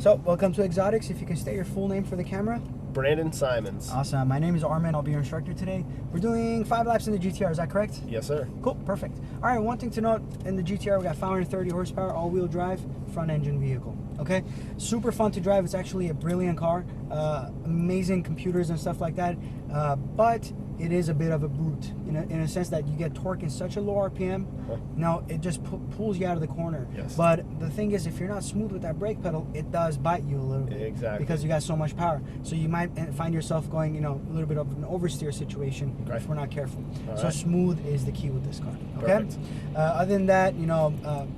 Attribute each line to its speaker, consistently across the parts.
Speaker 1: So, welcome to Exotics. If you can state your full name for the camera.
Speaker 2: Brandon Simons.
Speaker 1: Awesome. My name is Armin. I'll be your instructor today. We're doing 5 laps in the GT-R. Is that correct?
Speaker 2: Yes, sir.
Speaker 1: Cool. Perfect. All right. One thing to note, in the GT-R, we got 530 horsepower, all-wheel drive, front-engine vehicle. Okay? Super fun to drive. It's actually a brilliant car. Amazing computers and stuff like that. But it is a bit of a brute in a sense that you get torque in such a low RPM.
Speaker 2: Huh.
Speaker 1: Now it just pulls you out of the corner.
Speaker 2: Yes.
Speaker 1: But the thing is, if you're not smooth with that brake pedal, it does bite you a little bit.
Speaker 2: Exactly.
Speaker 1: Because you got so much power. So you might find yourself going, a little bit of an oversteer situation if we're not careful.
Speaker 2: All
Speaker 1: so
Speaker 2: right.
Speaker 1: Smooth is the key with this car. Okay.
Speaker 2: Perfect.
Speaker 1: Other than that,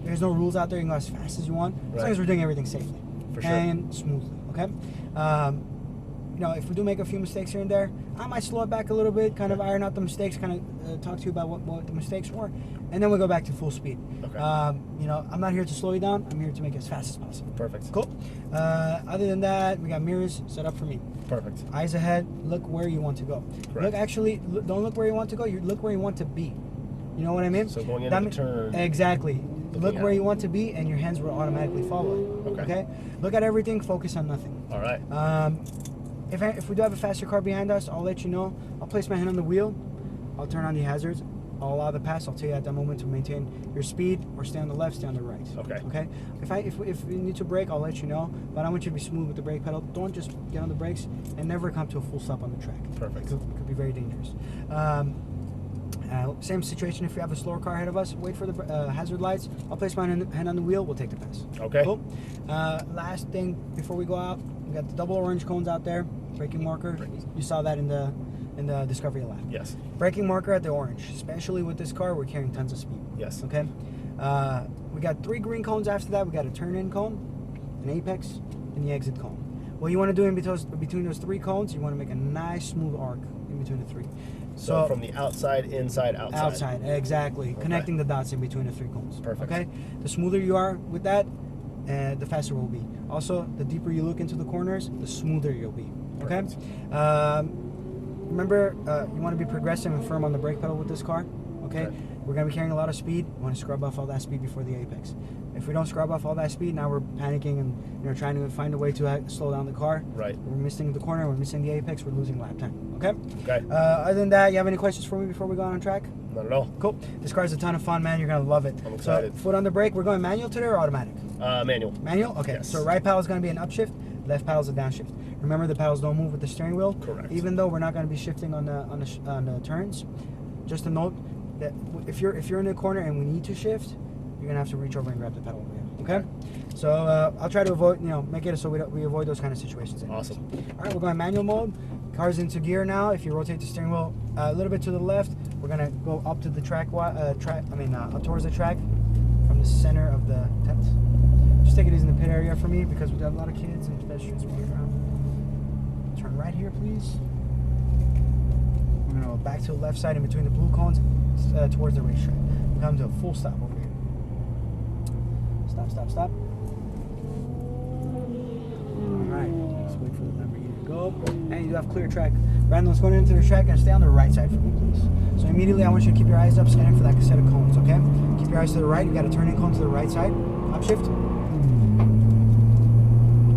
Speaker 1: there's no rules out there. You can go as fast as you want, as long as we're doing everything safely
Speaker 2: For sure.
Speaker 1: and smoothly. Okay. If we do make a few mistakes here and there, I might slow it back a little bit, kind of iron out the mistakes, kind of talk to you about what the mistakes were, and then we'll go back to full speed.
Speaker 2: Okay.
Speaker 1: I'm not here to slow you down. I'm here to make it as fast as possible.
Speaker 2: Perfect.
Speaker 1: Cool. Other than that, we got mirrors set up for me.
Speaker 2: Perfect.
Speaker 1: Eyes ahead. Look where you want to go.
Speaker 2: Correct.
Speaker 1: Don't look where you want to go. You look where you want to be. You know what I mean?
Speaker 2: So going into the turn.
Speaker 1: Exactly. Look where
Speaker 2: out.
Speaker 1: you want to be, and your hands will automatically follow it.
Speaker 2: Okay.
Speaker 1: Look at everything. Focus on nothing.
Speaker 2: All right.
Speaker 1: If we do have a faster car behind us, I'll let you know. I'll place my hand on the wheel. I'll turn on the hazards. I'll allow the pass. I'll tell you at that moment to maintain your speed or stay on the left, stay on the right.
Speaker 2: Okay.
Speaker 1: Okay. If we need to brake, I'll let you know. But I want you to be smooth with the brake pedal. Don't just get on the brakes and never come to a full stop on the track.
Speaker 2: Perfect.
Speaker 1: It could be very dangerous. Same situation if we have a slower car ahead of us. Wait for the hazard lights. I'll place my hand on the wheel. We'll take the pass.
Speaker 2: Okay.
Speaker 1: Cool. Last thing before we go out, we got the double orange cones out there. Braking marker. You saw that in the Discovery lap.
Speaker 2: Yes.
Speaker 1: Braking marker at the orange. Especially with this car, we're carrying tons of speed.
Speaker 2: Yes.
Speaker 1: Okay. We got 3 green cones after that. We got a turn-in cone, an apex, and the exit cone. What you want to do between those 3 cones, you want to make a nice smooth arc in between the 3.
Speaker 2: So from the outside, inside, outside.
Speaker 1: Outside, exactly.
Speaker 2: Okay.
Speaker 1: Connecting the dots in between the 3 cones.
Speaker 2: Perfect.
Speaker 1: Okay. The smoother you are with that, the faster we'll be. Also, the deeper you look into the corners, the smoother you'll be. Okay. Remember, you want to be progressive and firm on the brake pedal with this car. Okay. We're going to be carrying a lot of speed. We want to scrub off all that speed before the apex. If we don't scrub off all that speed, now we're panicking and trying to find a way to slow down the car.
Speaker 2: Right.
Speaker 1: We're missing the corner. We're missing the apex. We're losing lap time. Okay.
Speaker 2: Okay.
Speaker 1: Other than that, you have any questions for me before we go on track?
Speaker 2: Not at all.
Speaker 1: Cool. This car's a ton of fun, man. You're gonna love it.
Speaker 2: I'm excited.
Speaker 1: So, foot on the brake. We're going manual today or automatic?
Speaker 2: Manual.
Speaker 1: Manual. Okay.
Speaker 2: Yes.
Speaker 1: So right pedal is gonna be an upshift. Left pedal is a downshift. Remember, the pedals don't move with the steering wheel.
Speaker 2: Correct.
Speaker 1: Even though we're not gonna be shifting on the turns. Just a note that if you're in the corner and we need to shift, you're gonna have to reach over and grab the pedal. Okay. So I'll try to avoid, make it so we avoid those kind of situations. Anyways.
Speaker 2: Awesome.
Speaker 1: All right, we're going manual mode. Car's into gear now. If you rotate the steering wheel a little bit to the left, we're gonna go up to the up towards the track from the center of the tent. Just take it easy in the pit area for me because we got a lot of kids and pedestrians walking around. Turn right here, please. We're gonna go back to the left side in between the blue cones towards the racetrack. We come to a full stop over here. Stop. Alright, let's wait for the Lamborghini to go. And you do have clear track. Brandon, let's go into the track and stay on the right side for me, please. So immediately I want you to keep your eyes up, scanning for that set of cones, okay? Keep your eyes to the right. You got a turning cone to the right side. Upshift.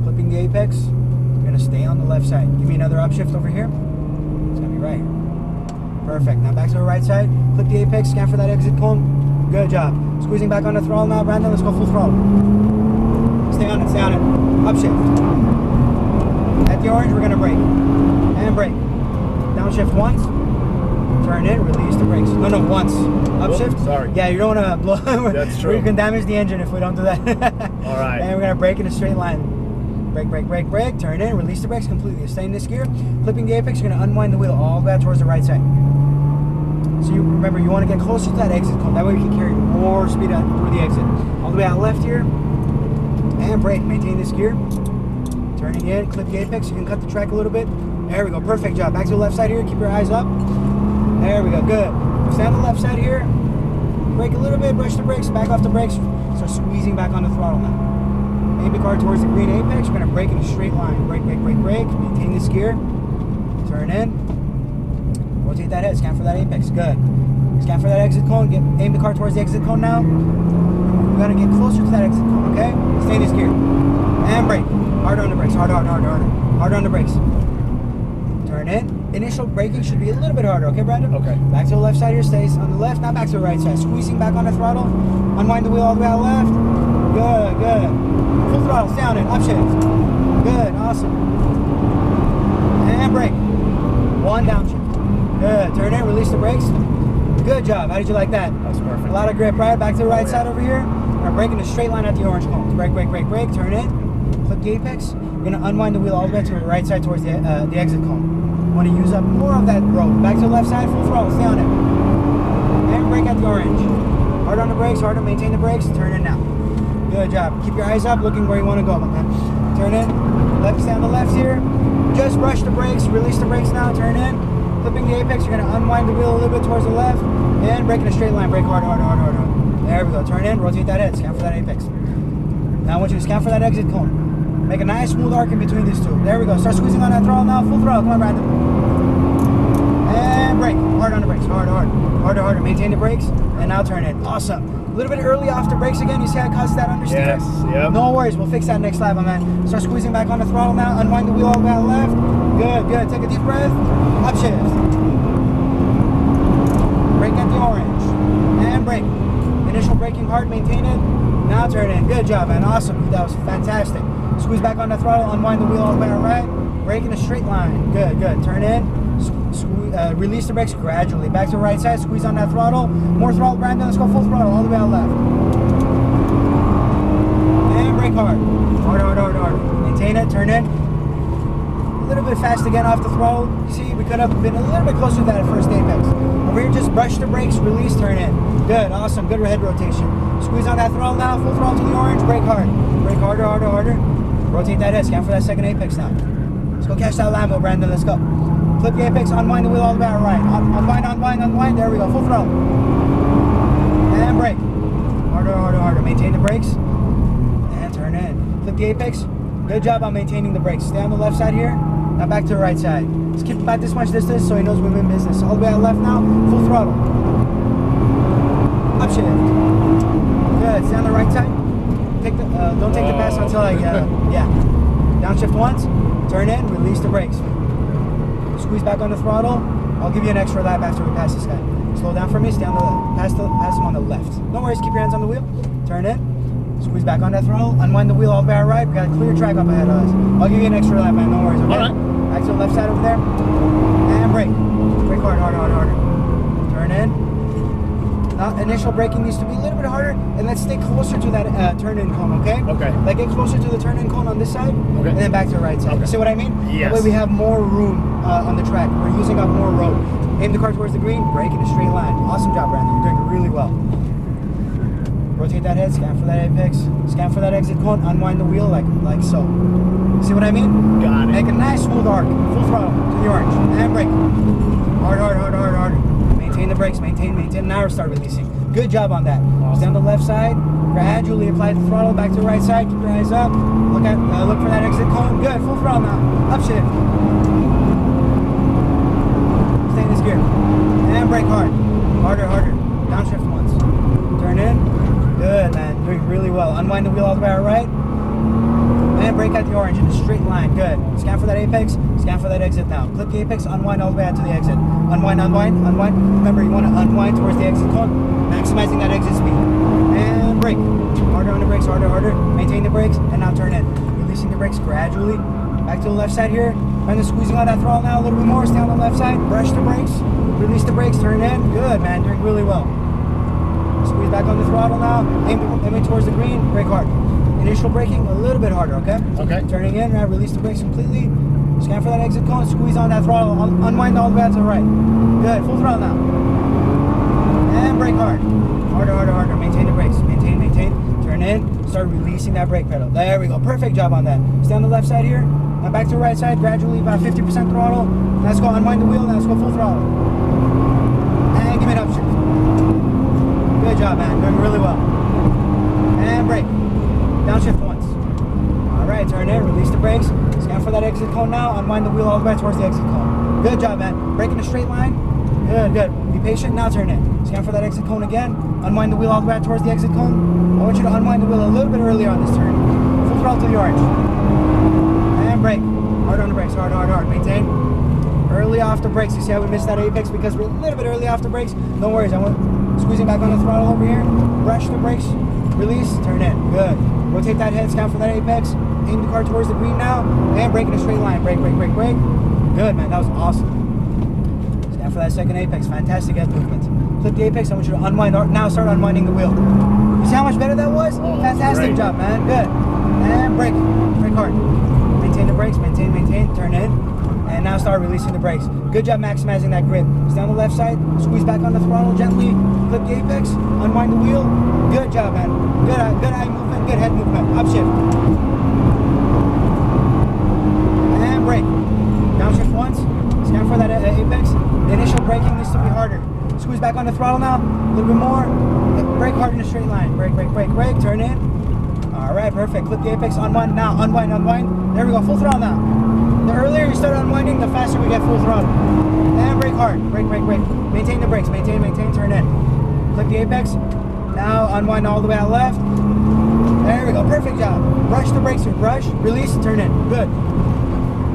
Speaker 1: Clipping the apex. You're going to stay on the left side. Give me another upshift over here. It's going to be right here. Perfect. Now back to the right side. Clip the apex. Scan for that exit cone. Good job. Squeezing back on the throttle now, Brandon. Let's go full throttle. Stay on it. Upshift. At the orange, we're going to brake. And brake. Downshift once. Turn in, release the brakes. No, once. Upshift.
Speaker 2: Whoop, sorry.
Speaker 1: Yeah, you don't want to blow.
Speaker 2: That's true.
Speaker 1: You can damage the engine if we don't do that.
Speaker 2: All right.
Speaker 1: And we're going to brake in a straight line. Brake. Turn in, release the brakes completely. Stay in this gear. Clipping the apex, you're going to unwind the wheel all the way out towards the right side. So you remember, you want to get closer to that exit cone. That way we can carry more speed out through the exit. All the way out left here. And brake. Maintain this gear. Turning in, clip the apex. You can cut the track a little bit. There we go. Perfect job. Back to the left side here. Keep your eyes up. There we go. Good. Stay on the left side here. Brake a little bit. Brush the brakes. Back off the brakes. Start squeezing back on the throttle now. Aim the car towards the green apex. We're going to brake in a straight line. Brake. Maintain this gear. Turn in. Rotate that head. Scan for that apex. Good. Scan for that exit cone. Aim the car towards the exit cone now. We're going to get closer to that exit cone, okay? Stay in this gear. And brake. Harder on the brakes. Harder on the brakes. Turn in. Initial braking should be a little bit harder, okay, Brandon?
Speaker 2: Okay.
Speaker 1: Back to the left side here, stays on the left, now back to the right side. Squeezing back on the throttle. Unwind the wheel all the way out left. Good. Full throttle, stay on it, upshift. Good, awesome. And brake. One downshift. Good, turn in, release the brakes. Good job, how did you like that?
Speaker 2: That's perfect.
Speaker 1: A lot of grip, right? Back to the right side over here. We're braking a straight line at the orange cones. Brake, turn in. Clip the apex. You're going to unwind the wheel all the way to the right side towards the exit cone. You want to use up more of that road. Back to the left side, full throttle, stay on it. And brake at the orange. Hard on the brakes, hard to maintain the brakes. Turn in now. Good job. Keep your eyes up, looking where you want to go, my man. Turn in. Left, stay on the left here. Just brush the brakes, release the brakes now, turn in. Clipping the apex, you're going to unwind the wheel a little bit towards the left. And brake in a straight line, brake hard. There we go. Turn in, rotate that head, scan for that apex. Now I want you to scan for that exit cone. Make a nice smooth arc in between these two. There we go. Start squeezing on that throttle now. Full throttle. Come on, Brandon. And brake. Hard on the brakes. Harder. Maintain the brakes. And now turn in. Awesome. A little bit early off the brakes again. You see how it causes that understeer?
Speaker 2: Yes. Yep.
Speaker 1: No worries. We'll fix that next lap, my man. Start squeezing back on the throttle now. Unwind the wheel all the way out left. Good. Take a deep breath. Upshift. Brake at the orange. And brake. Initial braking hard. Maintain it. Now turn in. Good job, man. Awesome. That was fantastic. Squeeze back on the throttle, unwind the wheel all the way right. Brake in a straight line. Good. Turn in. Release the brakes gradually. Back to the right side. Squeeze on that throttle. More throttle, Brandon. Let's go full throttle all the way out left. And brake hard. Hard. Maintain it. Turn in. A little bit fast again off the throttle. You see, we could have been a little bit closer to that first apex. Over here, just brush the brakes, release, turn in. Good. Awesome. Good head rotation. Squeeze on that throttle now. Full throttle to the orange. Brake hard. Brake harder. Rotate that head, scan for that second apex now. Let's go catch that Lambo, Brandon, let's go. Clip the apex, unwind the wheel all the way out right. Unwind, there we go, full throttle. And brake. Harder. Maintain the brakes. And turn in. Clip the apex. Good job on maintaining the brakes. Stay on the left side here. Now back to the right side. Just keep about this much distance so he knows we're in business. All the way out left now, full throttle. Upshift. Good, stay on the right side. Don't take the pass until I, Downshift once, turn in, release the brakes. Squeeze back on the throttle. I'll give you an extra lap after we pass this guy. Slow down for me, stay on the, pass him on the left. No worries, keep your hands on the wheel. Turn in, squeeze back on that throttle, unwind the wheel all the way right. We got a clear track up ahead of us. I'll give you an extra lap, man, no worries, okay?
Speaker 2: All right.
Speaker 1: Back to the left side over there. And brake. Brake hard. Turn in. Initial braking needs to be a little bit harder, and let's stay closer to that turn-in cone, okay?
Speaker 2: Okay.
Speaker 1: Like get closer to the turn-in cone on this side,
Speaker 2: Okay.
Speaker 1: and then back to the right side.
Speaker 2: Okay.
Speaker 1: You see what I mean?
Speaker 2: Yes.
Speaker 1: That way we have more room on the track. We're using up more road. Aim the car towards the green, brake in a straight line. Awesome job, Brandon. You're doing really well. Rotate that head, scan for that apex, scan for that exit cone, unwind the wheel like so. See what I mean?
Speaker 2: Got it.
Speaker 1: Make a nice smooth arc, full throttle to the orange, and brake. Hard. Maintain the brakes, maintain. Now start releasing. Good job on that.
Speaker 2: Awesome.
Speaker 1: Stay on the left side. Gradually apply the throttle back to the right side. Keep your eyes up. Look for that exit cone. Good. Full throttle now. Upshift. Stay in this gear. And brake hard. Harder. Downshift once. Turn in. Good, man. Doing really well. Unwind the wheel all the way out right. And brake at the orange in a straight line. Good. Scan for that apex. Scan for that exit now. Clip the apex. Unwind all the way out to the exit. Unwind. Remember, you want to unwind towards the exit cone, maximizing that exit speed. And brake. Harder on the brakes. Harder. Maintain the brakes. And now turn in. Releasing the brakes gradually. Back to the left side here. And then squeezing on that throttle now a little bit more. Stay on the left side. Brush the brakes. Release the brakes. Turn in. Good, man. Doing really well. Squeeze back on the throttle now. Aim it towards the green. Brake hard. Initial braking a little bit harder, okay?
Speaker 2: Okay.
Speaker 1: Turning in, right, release the brakes completely. Scan for that exit cone, squeeze on that throttle, unwind all the way out to the right. Good, full throttle now. And brake hard. Harder. Maintain the brakes. Maintain. Turn in, start releasing that brake pedal. There we go, perfect job on that. Stay on the left side here. Now back to the right side, gradually about 50% throttle. Now let's go unwind the wheel, now let's go full throttle. And give me an upshift. Good job, man, doing really well. And brake. Downshift once. Alright, turn in, release the brakes. Scan for that exit cone now. Unwind the wheel all the way towards the exit cone. Good job, man. Brake in a straight line. Good. Be patient. Now turn in. Scan for that exit cone again. Unwind the wheel all the way towards the exit cone. I want you to unwind the wheel a little bit earlier on this turn. Full throttle to the orange. and brake. Hard on the brakes, hard, hard, hard. Maintain. Early off the brakes. You see how we missed that apex because we're a little bit early off the brakes? No worries. I want squeezing back on the throttle over here. Brush the brakes. Release. Turn in. Good. Rotate that head, scout for that apex. Aim the car towards the green now. And brake in a straight line. Brake, brake, brake, brake. Good, man. That was awesome. Scout for that second apex. Fantastic head movement. Flip the apex. I want you to unwind. Now start unwinding the wheel. You see how much better that was?
Speaker 2: Oh,
Speaker 1: fantastic job, man. Good. And brake. Brake hard. Maintain the brakes. Maintain, maintain. Turn in. And now start releasing the brakes. Good job maximizing that grip. Stay on the left side. Squeeze back on the throttle gently. Flip the apex. Unwind the wheel. Good job, man. Good eye movement. Good head movement. Upshift. And brake. Downshift once. Scan for that apex. The initial braking needs to be harder. Squeeze back on the throttle now. A little bit more. Brake hard in a straight line. Brake, brake, brake, brake. Turn in. All right, perfect. Clip the apex. Unwind now. Unwind, unwind. There we go. Full throttle now. The earlier you start unwinding, the faster we get full throttle. And brake hard. Brake, brake, brake. Maintain the brakes. Maintain, maintain. Turn in. Clip the apex. Now unwind all the way out left. There we go. Perfect job. Brush the brakes here. Brush. Release. Turn in. Good.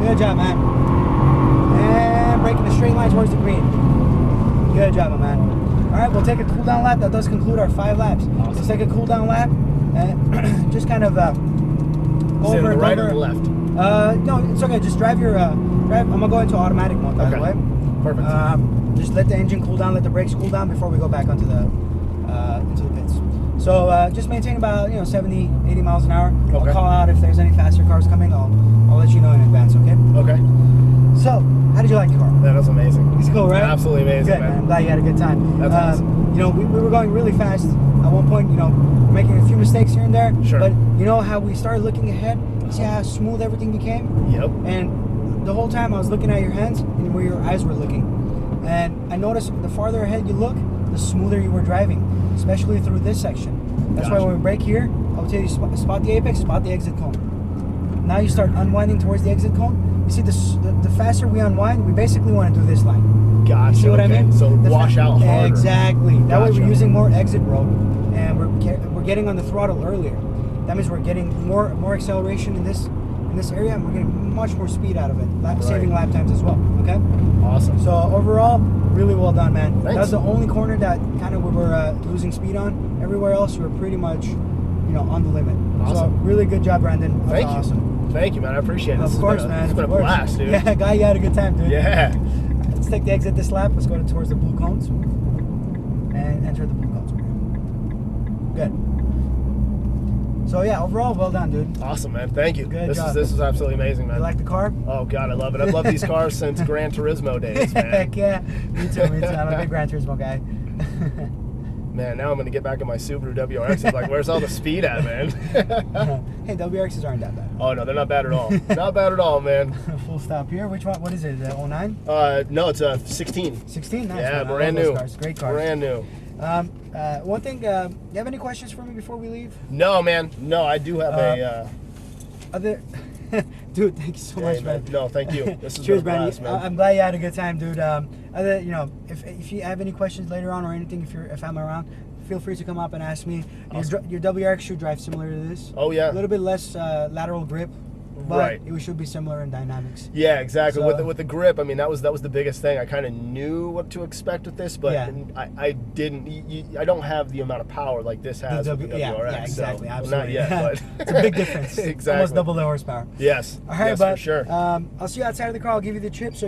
Speaker 1: Good job, man. And brake in a straight line towards the green. Good job, my man. All right, we'll take a cool down lap. That does conclude our 5 laps.
Speaker 2: Awesome.
Speaker 1: Let's take a cool down lap and just kind of go over
Speaker 2: the right or the left?
Speaker 1: No, it's okay. Just drive your drive. I'm gonna go into automatic mode, by the way.
Speaker 2: Perfect.
Speaker 1: Just let the engine cool down, let the brakes cool down before we go back onto the into the pits. So just maintain about 70, 80 miles an hour.
Speaker 2: Okay.
Speaker 1: I'll call out if there's any faster cars coming. I'll let you know in advance. Okay.
Speaker 2: Okay.
Speaker 1: So, how did you like the car?
Speaker 2: That was amazing.
Speaker 1: It's cool, right?
Speaker 2: Absolutely amazing,
Speaker 1: Good,
Speaker 2: man.
Speaker 1: I'm glad you had a good time.
Speaker 2: That's awesome.
Speaker 1: We were going really fast. At one point, making a few mistakes here and there.
Speaker 2: Sure.
Speaker 1: But you know how we started looking ahead? See how smooth everything became?
Speaker 2: Yep.
Speaker 1: And the whole time I was looking at your hands and where your eyes were looking. And I noticed the farther ahead you look, the smoother you were driving, especially through this section. That's why when we brake here, I'll tell you spot the apex, spot the exit cone. Now you start unwinding towards the exit cone. You see, the faster we unwind, we basically want to do this line.
Speaker 2: Gotcha.
Speaker 1: You see what I mean?
Speaker 2: So wash out harder.
Speaker 1: Exactly. That way
Speaker 2: Gotcha.
Speaker 1: we're using more exit road, and we're getting on the throttle earlier. That means we're getting more acceleration in this area, and we're getting much more speed out of it, saving lap times as well. Okay.
Speaker 2: Awesome.
Speaker 1: So overall, really well done, man.
Speaker 2: Thanks.
Speaker 1: That was the only corner that kind of we were losing speed on. Everywhere else, we were pretty much, on the limit.
Speaker 2: Awesome.
Speaker 1: So really good job, Brandon. That was
Speaker 2: Thank you.
Speaker 1: awesome.
Speaker 2: Thank you, man. I appreciate it.
Speaker 1: Of course, man.
Speaker 2: It's been a blast, dude.
Speaker 1: Yeah, guy, you had a good time, dude.
Speaker 2: Yeah.
Speaker 1: Let's take the exit this lap. Let's go towards the blue cones and enter the blue cones. Good. So yeah, overall, well done, dude.
Speaker 2: Awesome, man. Thank you.
Speaker 1: Good
Speaker 2: This
Speaker 1: job.
Speaker 2: is absolutely amazing, man.
Speaker 1: You like the car?
Speaker 2: Oh God, I love it. I've loved these cars since Gran Turismo days, man.
Speaker 1: Heck yeah. Me too. I'm a big Gran Turismo guy.
Speaker 2: Man, now I'm gonna get back in my Subaru WRX. It's like, where's all the speed at, man?
Speaker 1: Hey, WRXs aren't that bad.
Speaker 2: Oh no, they're not bad at all. Not bad at all, man.
Speaker 1: Full stop here. Which one? What is it? 09?
Speaker 2: No, it's a 16.
Speaker 1: 16? Nice.
Speaker 2: Yeah,
Speaker 1: man. I love
Speaker 2: brand
Speaker 1: those
Speaker 2: new.
Speaker 1: Cars. Great cars.
Speaker 2: Brand new.
Speaker 1: One thing, you have any questions for me before we leave?
Speaker 2: No, man. No, I do have
Speaker 1: Other, dude, thank you so much, man.
Speaker 2: No, thank you. This is
Speaker 1: Cheers,
Speaker 2: been a blast,
Speaker 1: man.
Speaker 2: man.
Speaker 1: I'm glad you had a good time, dude. If you have any questions later on or anything, if I'm around, feel free to come up and ask me.
Speaker 2: Awesome.
Speaker 1: Your WRX should drive similar to this.
Speaker 2: Oh yeah.
Speaker 1: A little bit less lateral grip, but
Speaker 2: Right.
Speaker 1: it should be similar in dynamics.
Speaker 2: Yeah, exactly.
Speaker 1: So-
Speaker 2: With the grip, I mean, that was the biggest thing. I kind of knew what to expect with this, but
Speaker 1: Yeah.
Speaker 2: I didn't. I don't have the amount of power like this has with the WRX.
Speaker 1: Yeah, exactly.
Speaker 2: So, well,
Speaker 1: Absolutely.
Speaker 2: not yet, but
Speaker 1: It's a big difference.
Speaker 2: Exactly.
Speaker 1: Almost double the horsepower.
Speaker 2: Yes.
Speaker 1: All right,
Speaker 2: yes,
Speaker 1: but
Speaker 2: for sure.
Speaker 1: I'll see you outside of the car. I'll give you the chips.